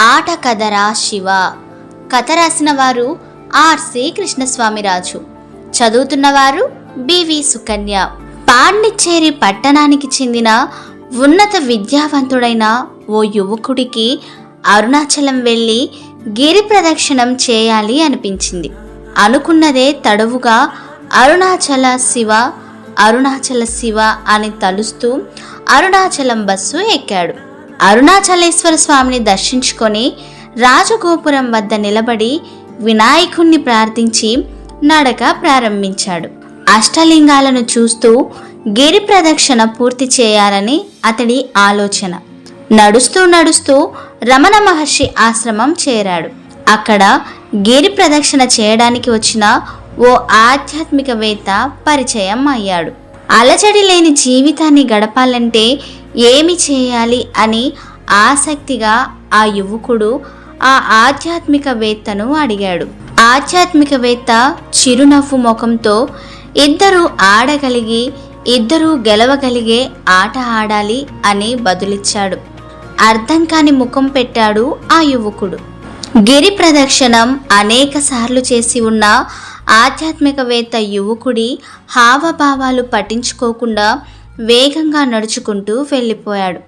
ఆట కథరా శివ. కథ రాసిన వారు ఆర్సి కృష్ణస్వామిరాజు. చదువుతున్నవారు బివి సుకన్య. పాండిచ్చేరి పట్టణానికి చెందిన ఉన్నత విద్యావంతుడైన ఓ యువకుడికి అరుణాచలం వెళ్ళి గిరి ప్రదక్షిణం చేయాలి అనిపించింది. అనుకున్నదే తడవుగా అరుణాచల శివ అరుణాచల శివ అని తలుస్తూ అరుణాచలం బస్సు ఎక్కాడు. అరుణాచలేశ్వర స్వామిని దర్శించుకొని రాజగోపురం వద్ద నిలబడి వినాయకుణ్ణి ప్రార్థించి నడక ప్రారంభించాడు. అష్టలింగాలను చూస్తూ గిరి ప్రదక్షిణ పూర్తి చేయాలని అతడి ఆలోచన. నడుస్తూ నడుస్తూ రమణ మహర్షి ఆశ్రమం చేరాడు. అక్కడ గిరి ప్రదక్షిణ చేయడానికి వచ్చిన ఓ ఆధ్యాత్మికవేత్త పరిచయం అయ్యాడు. అలజడి లేని జీవితాన్ని గడపాలంటే ఏమి చేయాలి అని ఆసక్తిగా ఆ యువకుడు ఆ ఆధ్యాత్మికవేత్తను అడిగాడు. ఆధ్యాత్మికవేత్త చిరునవ్వు ముఖంతో ఇద్దరూ ఆడగలిగి ఇద్దరూ గెలవగలిగే ఆట ఆడాలి అని బదులిచ్చాడు. అర్థం కాని ముఖం పెట్టాడు ఆ యువకుడు. గిరి ప్రదక్షిణం అనేక సార్లు చేసి ఉన్న ఆధ్యాత్మికవేత్త యువకుడి హావభావాలు పట్టించుకోకుండా వేగంగా నడుచుకుంటూ వెళ్ళిపోయాడు.